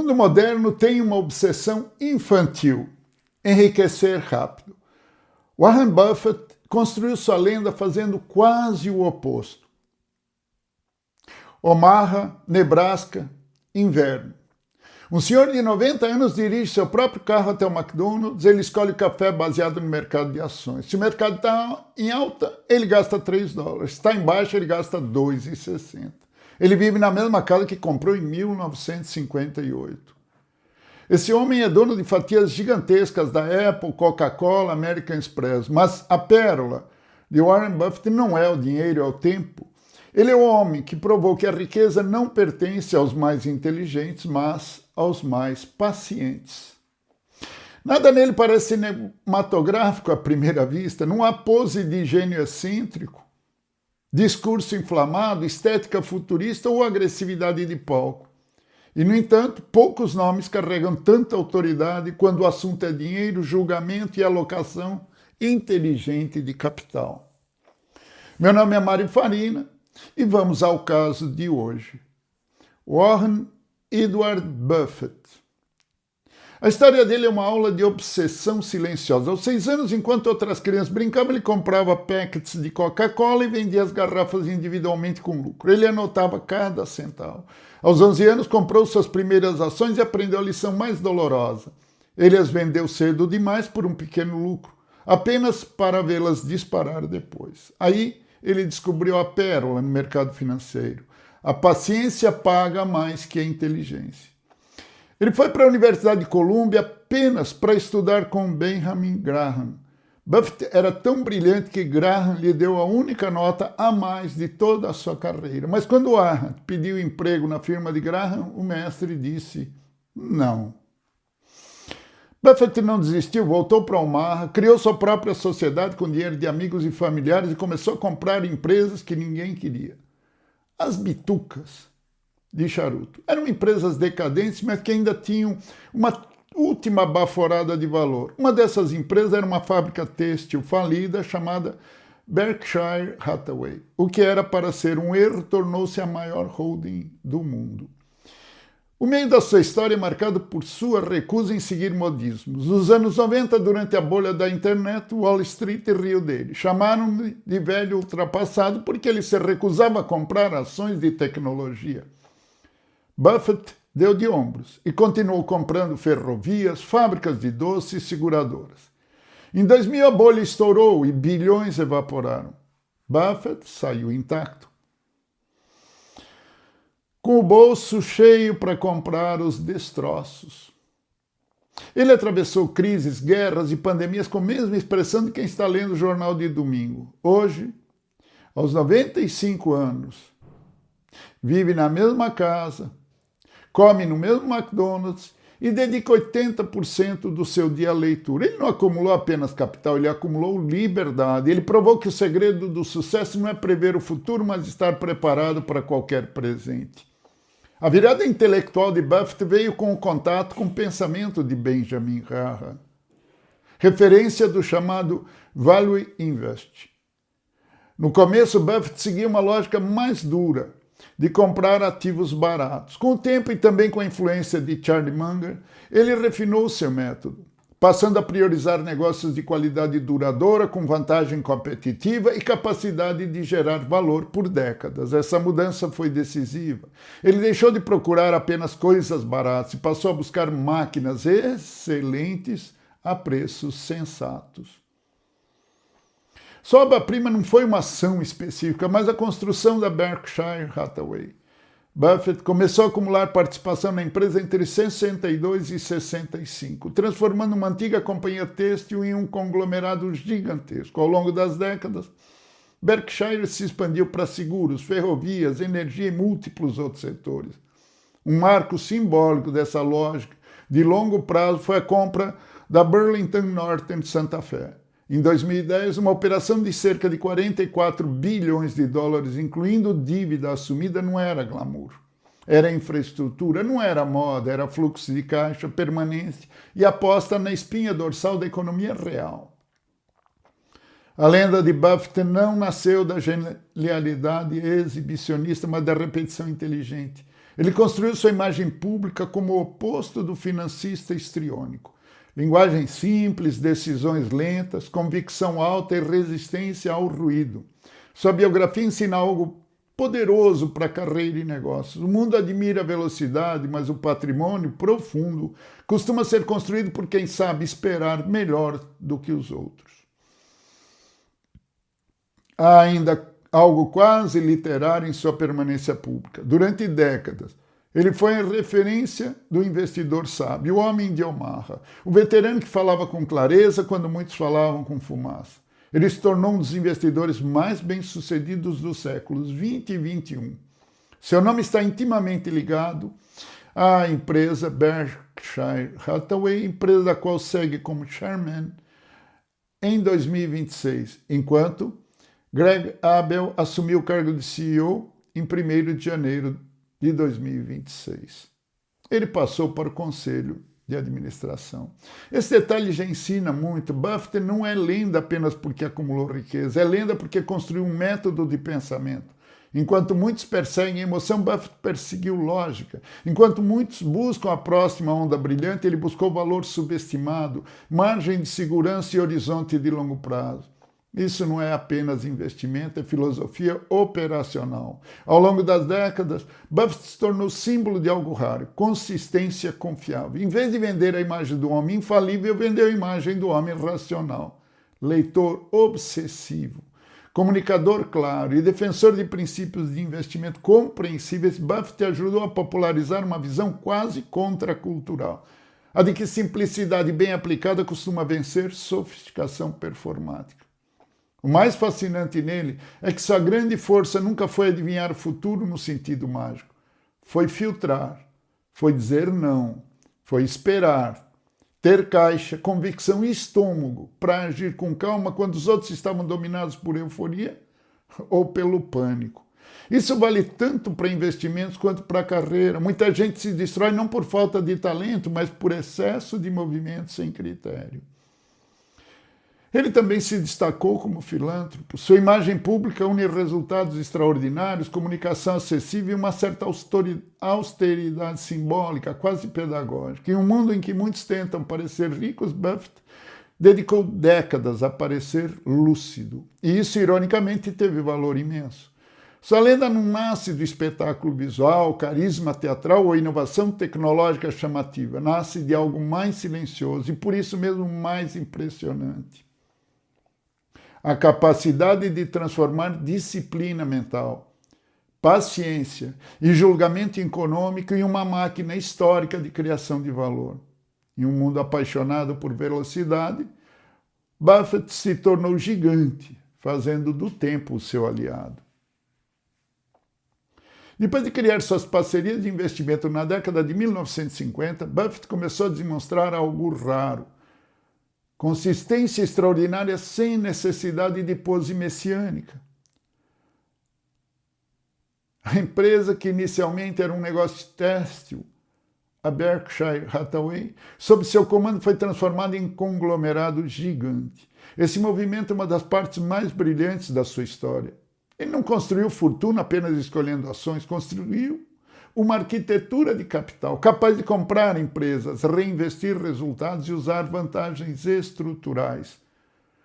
O mundo moderno tem uma obsessão infantil: enriquecer rápido. Warren Buffett construiu sua lenda fazendo quase o oposto. Omaha, Nebraska, inverno. Um senhor de 90 anos dirige seu próprio carro até o McDonald's, ele escolhe café baseado no mercado de ações. Se o mercado está em alta, ele gasta $3. Se está em baixa, ele gasta $2,60. Ele vive na mesma casa que comprou em 1958. Esse homem é dono de fatias gigantescas da Apple, Coca-Cola, American Express, mas a pérola de Warren Buffett não é o dinheiro, é o tempo. Ele é o homem que provou que a riqueza não pertence aos mais inteligentes, mas aos mais pacientes. Nada nele parece cinematográfico à primeira vista, não há pose de gênio excêntrico, discurso inflamado, estética futurista ou agressividade de palco. E, no entanto, poucos nomes carregam tanta autoridade quando o assunto é dinheiro, julgamento e alocação inteligente de capital. Meu nome é Mário Farina e vamos ao caso de hoje. Warren Edward Buffett. A história dele é uma aula de obsessão silenciosa. Aos 6 anos, enquanto outras crianças brincavam, ele comprava packets de Coca-Cola e vendia as garrafas individualmente com lucro. Ele anotava cada centavo. Aos 11 anos, comprou suas primeiras ações e aprendeu a lição mais dolorosa. Ele as vendeu cedo demais por um pequeno lucro, apenas para vê-las disparar depois. Aí, ele descobriu a pérola no mercado financeiro. A paciência paga mais que a inteligência. Ele foi para a Universidade de Colômbia apenas para estudar com Benjamin Graham. Buffett era tão brilhante que Graham lhe deu a única nota a mais de toda a sua carreira. Mas quando Warren pediu emprego na firma de Graham, o mestre disse não. Buffett não desistiu, voltou para Omaha, criou sua própria sociedade com dinheiro de amigos e familiares e começou a comprar empresas que ninguém queria. As bitucas de charuto. Eram empresas decadentes, mas que ainda tinham uma última baforada de valor. Uma dessas empresas era uma fábrica têxtil falida chamada Berkshire Hathaway. O que era para ser um erro tornou-se a maior holding do mundo. O meio da sua história é marcado por sua recusa em seguir modismos. Nos anos 90, durante a bolha da internet, Wall Street riu dele. Chamaram-no de velho ultrapassado porque ele se recusava a comprar ações de tecnologia. Buffett deu de ombros e continuou comprando ferrovias, fábricas de doces e seguradoras. Em 2000, a bolha estourou e bilhões evaporaram. Buffett saiu intacto, com o bolso cheio para comprar os destroços. Ele atravessou crises, guerras e pandemias com a mesma expressão de quem está lendo o jornal de domingo. Hoje, aos 95 anos, vive na mesma casa, come no mesmo McDonald's e dedica 80% do seu dia à leitura. Ele não acumulou apenas capital, ele acumulou liberdade. Ele provou que o segredo do sucesso não é prever o futuro, mas estar preparado para qualquer presente. A virada intelectual de Buffett veio com o contato com o pensamento de Benjamin Graham, referência do chamado Value Invest. No começo, Buffett seguia uma lógica mais dura, de comprar ativos baratos. Com o tempo e também com a influência de Charlie Munger, ele refinou seu método, passando a priorizar negócios de qualidade duradoura, com vantagem competitiva e capacidade de gerar valor por décadas. Essa mudança foi decisiva. Ele deixou de procurar apenas coisas baratas e passou a buscar máquinas excelentes a preços sensatos. Sua obra-prima não foi uma ação específica, mas a construção da Berkshire Hathaway. Buffett começou a acumular participação na empresa entre 62 e 65, transformando uma antiga companhia têxtil em um conglomerado gigantesco. Ao longo das décadas, Berkshire se expandiu para seguros, ferrovias, energia e múltiplos outros setores. Um marco simbólico dessa lógica de longo prazo foi a compra da Burlington Northern de Santa Fé. Em 2010, uma operação de cerca de 44 bilhões de dólares, incluindo dívida assumida, não era glamour. Era infraestrutura, não era moda, era fluxo de caixa, permanência e aposta na espinha dorsal da economia real. A lenda de Buffett não nasceu da genialidade exibicionista, mas da repetição inteligente. Ele construiu sua imagem pública como o oposto do financista histriônico. Linguagem simples, decisões lentas, convicção alta e resistência ao ruído. Sua biografia ensina algo poderoso para carreira e negócios. O mundo admira a velocidade, mas o patrimônio profundo costuma ser construído por quem sabe esperar melhor do que os outros. Há ainda algo quase literário em sua permanência pública. Durante décadas, ele foi a referência do investidor sábio, o homem de Omaha, o veterano que falava com clareza quando muitos falavam com fumaça. Ele se tornou um dos investidores mais bem-sucedidos dos séculos 20 e 21. Seu nome está intimamente ligado à empresa Berkshire Hathaway, empresa da qual segue como chairman em 2026, enquanto Greg Abel assumiu o cargo de CEO em 1º de janeiro de 2026. Ele passou para o conselho de administração. Esse detalhe já ensina muito. Buffett não é lenda apenas porque acumulou riqueza, é lenda porque construiu um método de pensamento. Enquanto muitos perseguem emoção, Buffett perseguiu lógica. Enquanto muitos buscam a próxima onda brilhante, ele buscou valor subestimado, margem de segurança e horizonte de longo prazo. Isso não é apenas investimento, é filosofia operacional. Ao longo das décadas, Buffett se tornou símbolo de algo raro, consistência confiável. Em vez de vender a imagem do homem infalível, vendeu a imagem do homem racional, leitor obsessivo, comunicador claro e defensor de princípios de investimento compreensíveis. Buffett ajudou a popularizar uma visão quase contracultural, a de que simplicidade bem aplicada costuma vencer sofisticação performática. O mais fascinante nele é que sua grande força nunca foi adivinhar o futuro no sentido mágico. Foi filtrar, foi dizer não, foi esperar, ter caixa, convicção e estômago para agir com calma quando os outros estavam dominados por euforia ou pelo pânico. Isso vale tanto para investimentos quanto para a carreira. Muita gente se destrói não por falta de talento, mas por excesso de movimento sem critério. Ele também se destacou como filântropo. Sua imagem pública une resultados extraordinários, comunicação acessível e uma certa austeridade simbólica, quase pedagógica. Em um mundo em que muitos tentam parecer ricos, Buffett dedicou décadas a parecer lúcido. E isso, ironicamente, teve valor imenso. Sua lenda não nasce do espetáculo visual, carisma teatral ou inovação tecnológica chamativa. Nasce de algo mais silencioso e, por isso mesmo, mais impressionante. A capacidade de transformar disciplina mental, paciência e julgamento econômico em uma máquina histórica de criação de valor. Em um mundo apaixonado por velocidade, Buffett se tornou gigante, fazendo do tempo o seu aliado. Depois de criar suas parcerias de investimento na década de 1950, Buffett começou a demonstrar algo raro: consistência extraordinária sem necessidade de pose messiânica. A empresa, que inicialmente era um negócio têxtil, a Berkshire Hathaway, sob seu comando foi transformada em conglomerado gigante. Esse movimento é uma das partes mais brilhantes da sua história. Ele não construiu fortuna apenas escolhendo ações, construiu uma arquitetura de capital capaz de comprar empresas, reinvestir resultados e usar vantagens estruturais,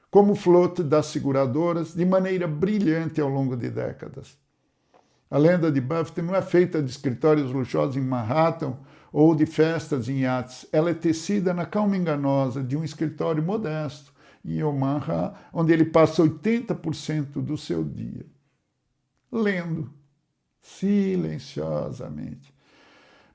como o float das seguradoras, de maneira brilhante ao longo de décadas. A lenda de Buffett não é feita de escritórios luxuosos em Manhattan ou de festas em iates. Ela é tecida na calma enganosa de um escritório modesto em Omaha, onde ele passa 80% do seu dia lendo silenciosamente.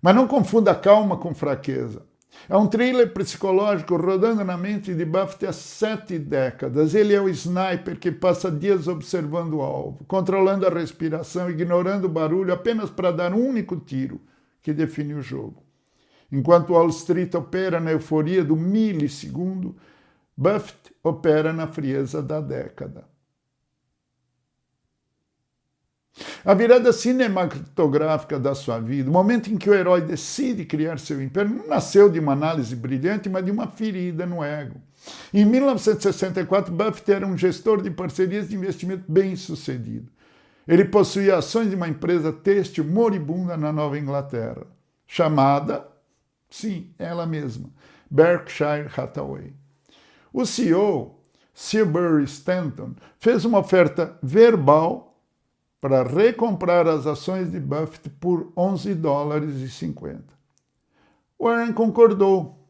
Mas não confunda calma com fraqueza. É um thriller psicológico rodando na mente de Buffett há 7 décadas. Ele é o sniper que passa dias observando o alvo, controlando a respiração, ignorando o barulho apenas para dar um único tiro que define o jogo. Enquanto Wall Street opera na euforia do milissegundo, Buffett opera na frieza da década. A virada cinematográfica da sua vida, o momento em que o herói decide criar seu império, não nasceu de uma análise brilhante, mas de uma ferida no ego. Em 1964, Buffett era um gestor de parcerias de investimento bem-sucedido. Ele possuía ações de uma empresa têxtil moribunda na Nova Inglaterra, chamada, sim, ela mesma, Berkshire Hathaway. O CEO, Sir Barry Stanton, fez uma oferta verbal para recomprar as ações de Buffett por $11,50. Warren concordou,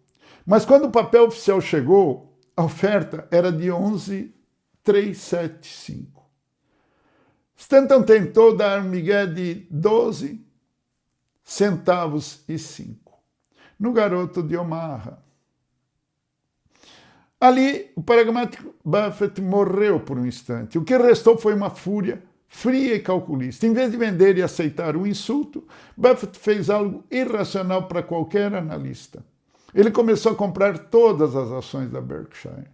mas quando o papel oficial chegou, a oferta era de 11,375. Stanton tentou dar um migué de 12 centavos e 5 no garoto de Omaha. Ali, o pragmático Buffett morreu por um instante. O que restou foi uma fúria fria e calculista. Em vez de vender e aceitar o insulto, Buffett fez algo irracional para qualquer analista. Ele começou a comprar todas as ações da Berkshire.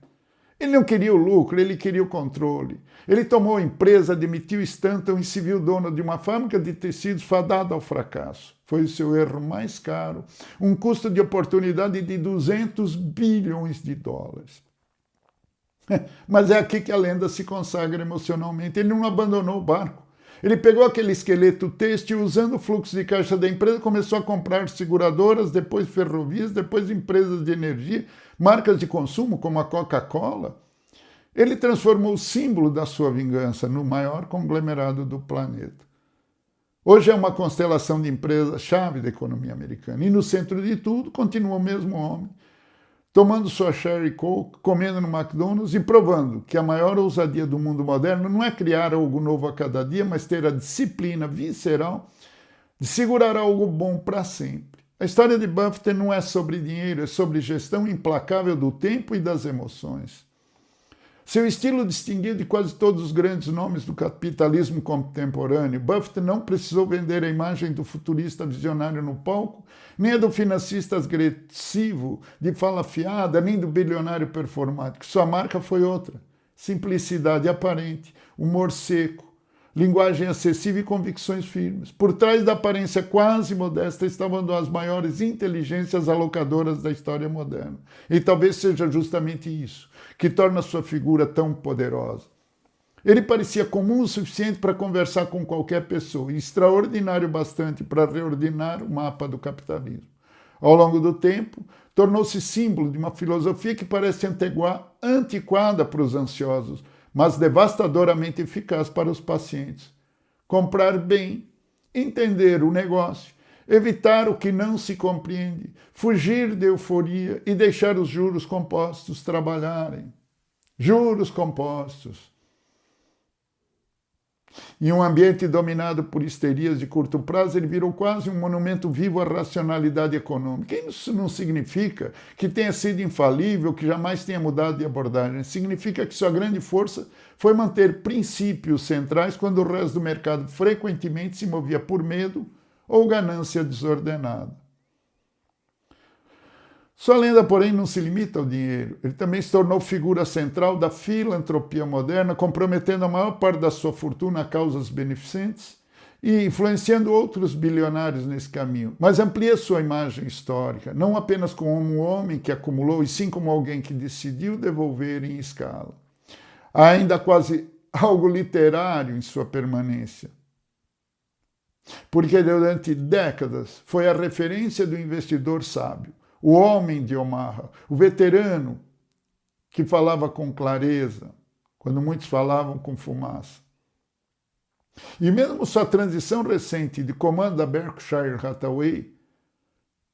Ele não queria o lucro, ele queria o controle. Ele tomou a empresa, demitiu Stanton e se viu dono de uma fábrica de tecidos fadada ao fracasso. Foi o seu erro mais caro, um custo de oportunidade de $200 bilhões. Mas é aqui que a lenda se consagra emocionalmente. Ele não abandonou o barco. Ele pegou aquele esqueleto têxtil, usando o fluxo de caixa da empresa, começou a comprar seguradoras, depois ferrovias, depois empresas de energia, marcas de consumo como a Coca-Cola. Ele transformou o símbolo da sua vingança no maior conglomerado do planeta. Hoje é uma constelação de empresas-chave da economia americana. E no centro de tudo continua o mesmo homem, tomando sua Cherry Coke, comendo no McDonald's e provando que a maior ousadia do mundo moderno não é criar algo novo a cada dia, mas ter a disciplina visceral de segurar algo bom para sempre. A história de Buffett não é sobre dinheiro, é sobre gestão implacável do tempo e das emoções. Seu estilo distinguiu de quase todos os grandes nomes do capitalismo contemporâneo. Buffett não precisou vender a imagem do futurista visionário no palco, nem a do financista agressivo de fala fiada, nem do bilionário performático. Sua marca foi outra: simplicidade aparente, humor seco, linguagem acessível e convicções firmes. Por trás da aparência quase modesta estavam as maiores inteligências alocadoras da história moderna. E talvez seja justamente isso que torna sua figura tão poderosa. Ele parecia comum o suficiente para conversar com qualquer pessoa e extraordinário bastante para reordenar o mapa do capitalismo. Ao longo do tempo, tornou-se símbolo de uma filosofia que parece antiquada para os ansiosos, mas devastadoramente eficaz para os pacientes. Comprar bem, entender o negócio, evitar o que não se compreende, fugir de euforia e deixar os juros compostos trabalharem. Juros compostos. Em um ambiente dominado por histerias de curto prazo, ele virou quase um monumento vivo à racionalidade econômica. Isso não significa que tenha sido infalível, que jamais tenha mudado de abordagem. Significa que sua grande força foi manter princípios centrais quando o resto do mercado frequentemente se movia por medo ou ganância desordenada. Sua lenda, porém, não se limita ao dinheiro. Ele também se tornou figura central da filantropia moderna, comprometendo a maior parte da sua fortuna a causas beneficentes e influenciando outros bilionários nesse caminho. Mas amplia sua imagem histórica, não apenas como um homem que acumulou, e sim como alguém que decidiu devolver em escala. Há ainda quase algo literário em sua permanência, porque durante décadas foi a referência do investidor sábio, o homem de Omaha, o veterano que falava com clareza, quando muitos falavam com fumaça. E mesmo sua transição recente de comando da Berkshire Hathaway,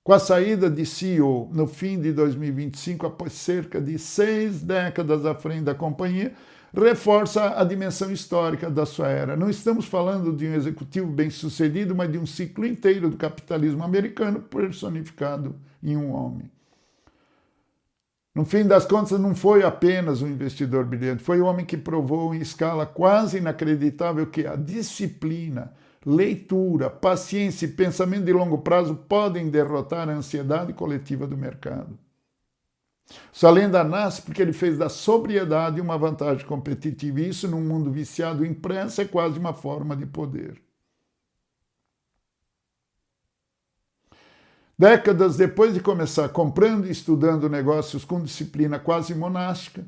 com a saída de CEO no fim de 2025, após cerca de 6 décadas à frente da companhia, reforça a dimensão histórica da sua era. Não estamos falando de um executivo bem-sucedido, mas de um ciclo inteiro do capitalismo americano personificado em um homem. No fim das contas, não foi apenas um investidor brilhante, foi o homem que provou em escala quase inacreditável que a disciplina, leitura, paciência e pensamento de longo prazo podem derrotar a ansiedade coletiva do mercado. Sua lenda nasce porque ele fez da sobriedade uma vantagem competitiva, e isso, num mundo viciado em pressa, é quase uma forma de poder. Décadas depois de começar comprando e estudando negócios com disciplina quase monástica,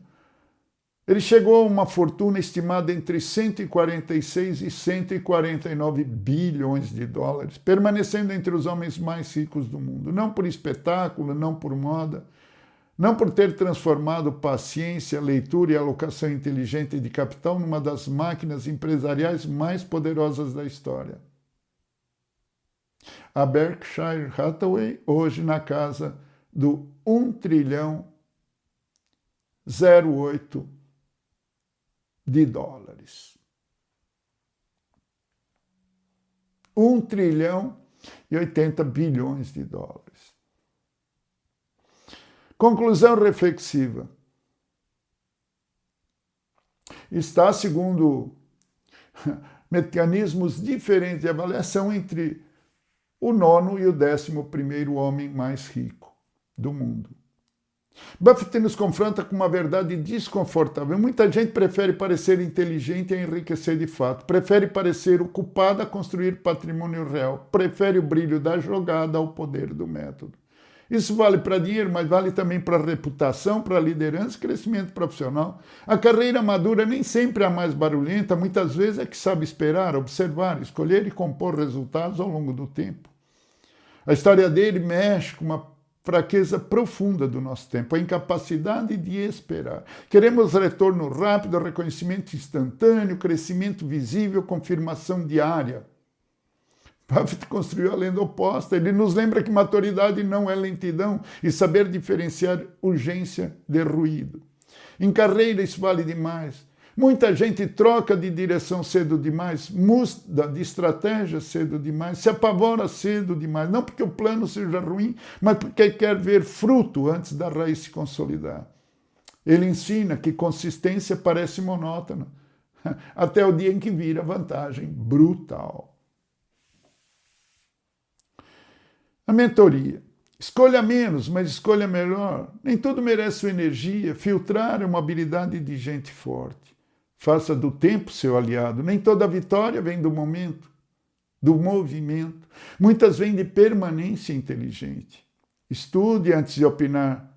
Ele chegou a uma fortuna estimada entre 146 e 149 bilhões de dólares, permanecendo entre os homens mais ricos do mundo, não por espetáculo, não por moda, não por ter transformado paciência, leitura e alocação inteligente de capital numa das máquinas empresariais mais poderosas da história. A Berkshire Hathaway, hoje na casa do 1 trilhão 08 de dólares. 1 trilhão e 80 bilhões de dólares. Conclusão reflexiva. Está, segundo mecanismos diferentes de avaliação, entre o 9º e o 11º homem mais rico do mundo. Buffett nos confronta com uma verdade desconfortável. Muita gente prefere parecer inteligente a enriquecer de fato, prefere parecer ocupada a construir patrimônio real, prefere o brilho da jogada ao poder do método. Isso vale para dinheiro, mas vale também para reputação, para liderança e crescimento profissional. A carreira madura nem sempre é a mais barulhenta, muitas vezes é que sabe esperar, observar, escolher e compor resultados ao longo do tempo. A história dele mexe com uma fraqueza profunda do nosso tempo, a incapacidade de esperar. Queremos retorno rápido, reconhecimento instantâneo, crescimento visível, confirmação diária. Buffett construiu a lenda oposta. Ele nos lembra que maturidade não é lentidão e saber diferenciar urgência de ruído. Em carreira isso vale demais. Muita gente troca de direção cedo demais, muda de estratégia cedo demais, se apavora cedo demais, não porque o plano seja ruim, mas porque quer ver fruto antes da raiz se consolidar. Ele ensina que consistência parece monótona, até o dia em que vira vantagem brutal. A mentoria. Escolha menos, mas escolha melhor. Nem tudo merece sua energia. Filtrar é uma habilidade de gente forte. Faça do tempo seu aliado. Nem toda vitória vem do momento, do movimento. Muitas vêm de permanência inteligente. Estude antes de opinar.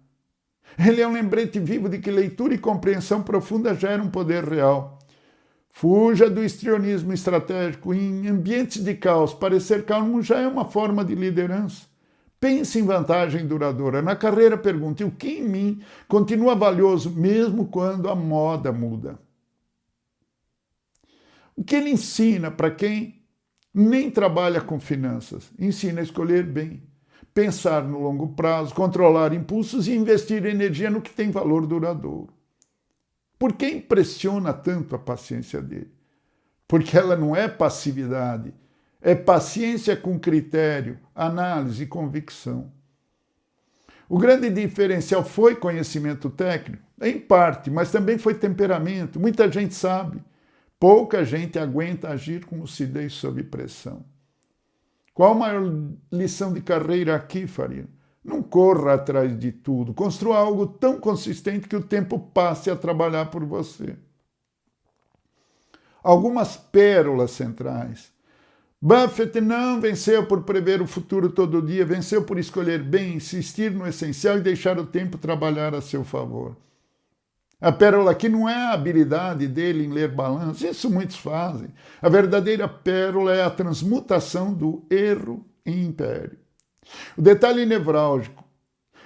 Ele é um lembrete vivo de que leitura e compreensão profunda geram poder real. Fuja do histrionismo estratégico. Em ambientes de caos, parecer calmo já é uma forma de liderança. Pense em vantagem duradoura. Na carreira, pergunte: o que em mim continua valioso mesmo quando a moda muda? O que ele ensina para quem nem trabalha com finanças? Ensina a escolher bem, pensar no longo prazo, controlar impulsos e investir energia no que tem valor duradouro. Por que impressiona tanto a paciência dele? Porque ela não é passividade, é paciência com critério, análise e convicção. O grande diferencial foi conhecimento técnico? Em parte, mas também foi temperamento. Muita gente sabe. Pouca gente aguenta agir com lucidez sob pressão. Qual a maior lição de carreira aqui, Faria? Não corra atrás de tudo. Construa algo tão consistente que o tempo passe a trabalhar por você. Algumas pérolas centrais. Buffett não venceu por prever o futuro todo dia, venceu por escolher bem, insistir no essencial e deixar o tempo trabalhar a seu favor. A pérola aqui não é a habilidade dele em ler balanços, isso muitos fazem. A verdadeira pérola é a transmutação do erro em império. O detalhe nevrálgico: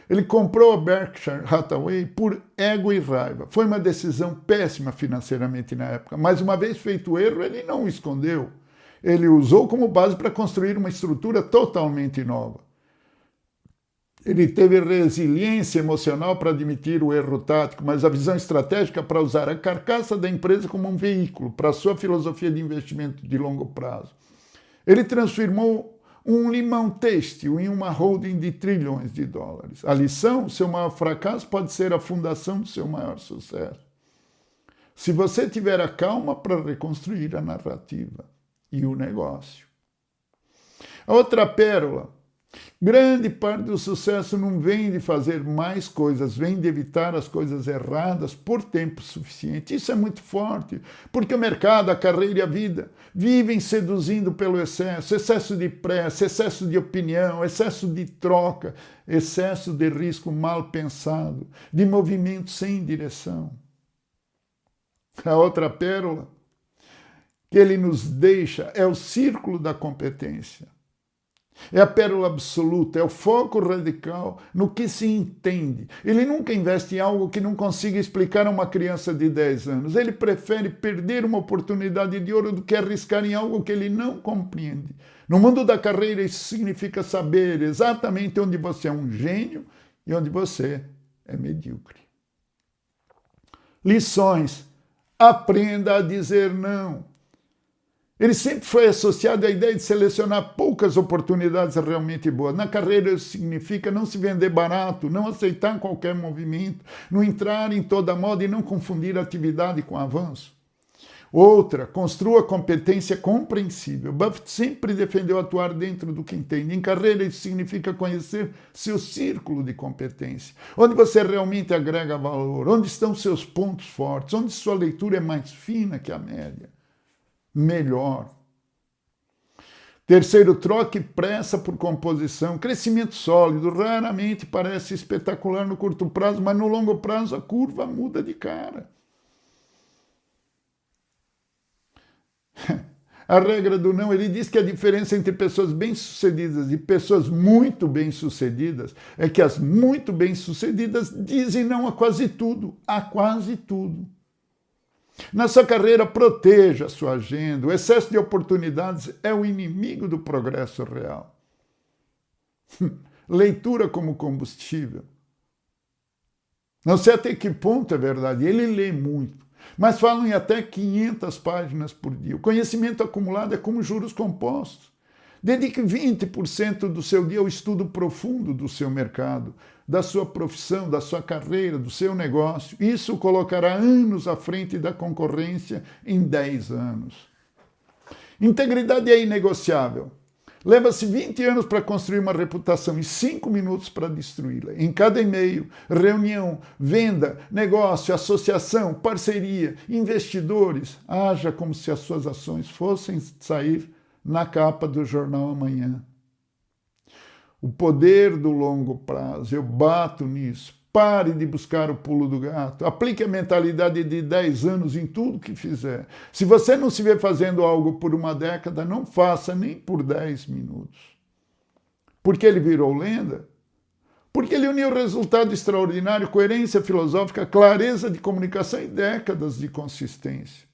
ele comprou a Berkshire Hathaway por ego e raiva. Foi uma decisão péssima financeiramente na época, mas uma vez feito o erro, ele não o escondeu. Ele usou como base para construir uma estrutura totalmente nova. Ele teve resiliência emocional para admitir o erro tático, mas a visão estratégica para usar a carcaça da empresa como um veículo para a sua filosofia de investimento de longo prazo. Ele transformou um limão têxtil em uma holding de trilhões de dólares. A lição: seu maior fracasso pode ser a fundação do seu maior sucesso. Se você tiver a calma para reconstruir a narrativa e o negócio. A outra pérola: grande parte do sucesso não vem de fazer mais coisas, vem de evitar as coisas erradas por tempo suficiente. Isso é muito forte, porque o mercado, a carreira e a vida vivem seduzindo pelo excesso de pressa, excesso de opinião, excesso de troca, excesso de risco mal pensado, de movimento sem direção. A outra pérola que ele nos deixa é o círculo da competência. É a pérola absoluta, é o foco radical no que se entende. Ele nunca investe em algo que não consiga explicar a uma criança de 10 anos. Ele prefere perder uma oportunidade de ouro do que arriscar em algo que ele não compreende. No mundo da carreira, isso significa saber exatamente onde você é um gênio e onde você é medíocre. Lições. Aprenda a dizer não. Ele sempre foi associado à ideia de selecionar poucas oportunidades realmente boas. Na carreira isso significa não se vender barato, não aceitar qualquer movimento, não entrar em toda moda e não confundir atividade com avanço. Outra, construa competência compreensível. Buffett sempre defendeu atuar dentro do que entende. Em carreira isso significa conhecer seu círculo de competência, onde você realmente agrega valor, onde estão seus pontos fortes, onde sua leitura é mais fina que a média. Melhor. Terceiro, troque pressa por composição. Crescimento sólido raramente parece espetacular no curto prazo, mas no longo prazo a curva muda de cara. A regra do não, ele diz que a diferença entre pessoas bem-sucedidas e pessoas muito bem-sucedidas é que as muito bem-sucedidas dizem não a quase tudo, Na sua carreira, proteja a sua agenda. O excesso de oportunidades é o inimigo do progresso real. Leitura como combustível. Não sei até que ponto é verdade. Ele lê muito, mas falam em até 500 páginas por dia. O conhecimento acumulado é como juros compostos. Dedique 20% do seu dia ao estudo profundo do seu mercado, da sua profissão, da sua carreira, do seu negócio. Isso o colocará anos à frente da concorrência em 10 anos. Integridade é inegociável. Leva-se 20 anos para construir uma reputação e 5 minutos para destruí-la. Em cada e-mail, reunião, venda, negócio, associação, parceria, investidores, haja como se as suas ações fossem sair na capa do jornal amanhã. O poder do longo prazo, eu bato nisso. Pare de buscar o pulo do gato. Aplique a mentalidade de 10 anos em tudo que fizer. Se você não se vê fazendo algo por uma década, não faça nem por 10 minutos. Por que ele virou lenda? Porque ele uniu resultado extraordinário, coerência filosófica, clareza de comunicação e décadas de consistência.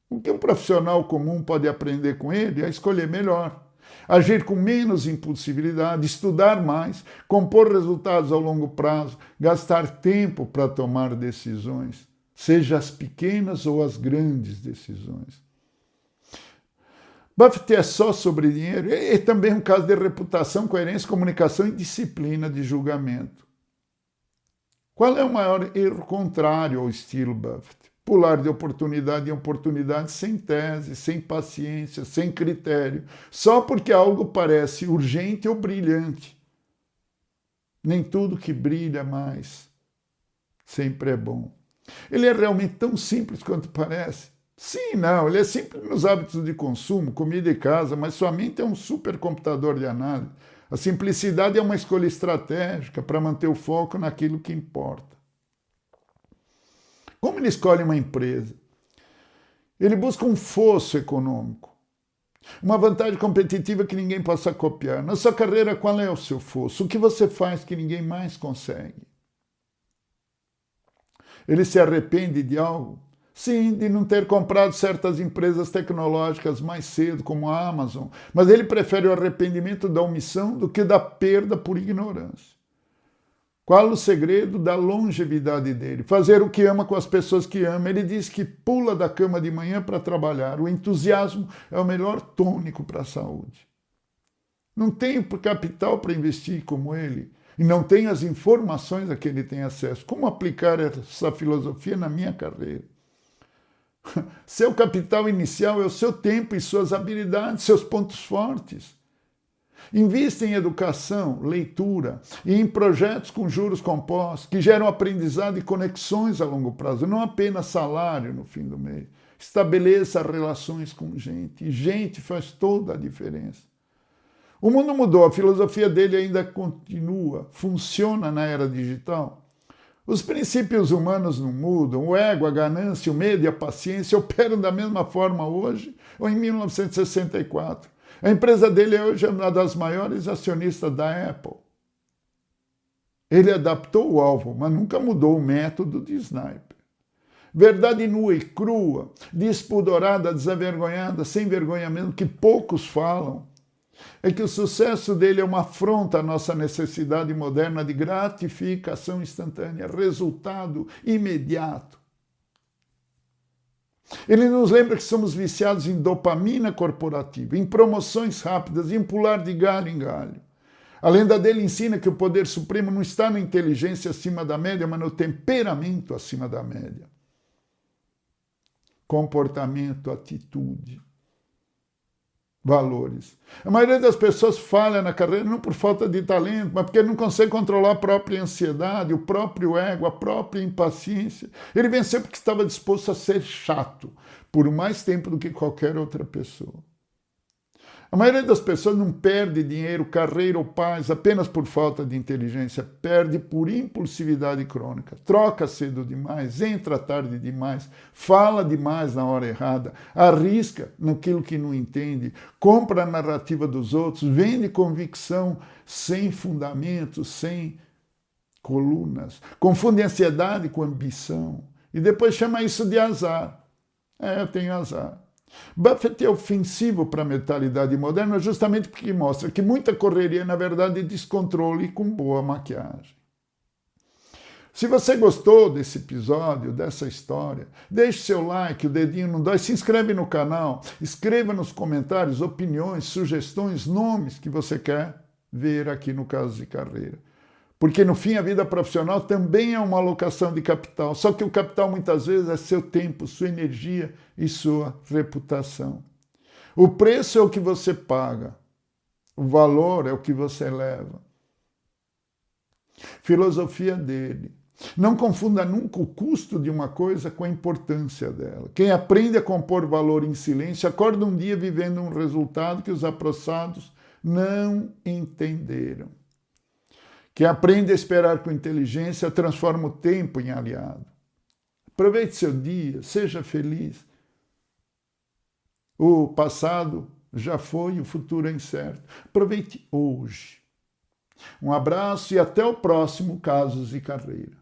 O que um profissional comum pode aprender com ele é escolher melhor, agir com menos impulsividade, estudar mais, compor resultados ao longo prazo, gastar tempo para tomar decisões, seja as pequenas ou as grandes decisões. Buffett é só sobre dinheiro, é também um caso de reputação, coerência, comunicação e disciplina de julgamento. Qual é o maior erro contrário ao estilo Buffett? Pular de oportunidade em oportunidade sem tese, sem paciência, sem critério, só porque algo parece urgente ou brilhante. Nem tudo que brilha mais sempre é bom. Ele é realmente tão simples quanto parece? Sim, não, ele é simples nos hábitos de consumo, comida e casa, mas sua mente é um supercomputador de análise. A simplicidade é uma escolha estratégica para manter o foco naquilo que importa. Como ele escolhe uma empresa? Ele busca um fosso econômico, uma vantagem competitiva que ninguém possa copiar. Na sua carreira, qual é o seu fosso? O que você faz que ninguém mais consegue? Ele se arrepende de algo? Sim, de não ter comprado certas empresas tecnológicas mais cedo, como a Amazon, mas ele prefere o arrependimento da omissão do que da perda por ignorância. Qual o segredo da longevidade dele? Fazer o que ama com as pessoas que ama. Ele diz que pula da cama de manhã para trabalhar. O entusiasmo é o melhor tônico para a saúde. Não tenho capital para investir como ele e não tenho as informações a que ele tem acesso. Como aplicar essa filosofia na minha carreira? Seu capital inicial é o seu tempo e suas habilidades, seus pontos fortes. Invista em educação, leitura e em projetos com juros compostos que geram aprendizado e conexões a longo prazo, não apenas salário no fim do mês. Estabeleça relações com gente. Gente faz toda a diferença. O mundo mudou, a filosofia dele ainda continua, funciona na era digital. Os princípios humanos não mudam, o ego, a ganância, o medo e a paciência operam da mesma forma hoje ou em 1964. A empresa dele hoje é uma das maiores acionistas da Apple. Ele adaptou o alvo, mas nunca mudou o método de sniper. Verdade nua e crua, despudorada, desavergonhada, sem vergonha mesmo, que poucos falam, é que o sucesso dele é uma afronta à nossa necessidade moderna de gratificação instantânea, resultado imediato. Ele nos lembra que somos viciados em dopamina corporativa, em promoções rápidas, em pular de galho em galho. A lenda dele ensina que o poder supremo não está na inteligência acima da média, mas no temperamento acima da média. Comportamento, atitude, valores. A maioria das pessoas falha na carreira não por falta de talento, mas porque não consegue controlar a própria ansiedade, o próprio ego, a própria impaciência. Ele venceu porque estava disposto a ser chato por mais tempo do que qualquer outra pessoa. A maioria das pessoas não perde dinheiro, carreira ou paz apenas por falta de inteligência, perde por impulsividade crônica. Troca cedo demais, entra tarde demais, fala demais na hora errada, arrisca naquilo que não entende, compra a narrativa dos outros, vende convicção sem fundamento, sem colunas, confunde ansiedade com ambição e depois chama isso de azar. Eu tenho azar. Buffett é ofensivo para a mentalidade moderna justamente porque mostra que muita correria, na verdade, é descontrole com boa maquiagem. Se você gostou desse episódio, dessa história, deixe seu like, o dedinho não dói, se inscreve no canal, escreva nos comentários opiniões, sugestões, nomes que você quer ver aqui no Casos de Carreira. Porque, no fim, a vida profissional também é uma alocação de capital. Só que o capital, muitas vezes, é seu tempo, sua energia e sua reputação. O preço é o que você paga. O valor é o que você leva. Filosofia dele. Não confunda nunca o custo de uma coisa com a importância dela. Quem aprende a compor valor em silêncio, acorda um dia vivendo um resultado que os apressados não entenderam. Quem aprende a esperar com inteligência transforma o tempo em aliado. Aproveite seu dia, seja feliz. O passado já foi, o futuro é incerto. Aproveite hoje. Um abraço e até o próximo Casos de Carreira.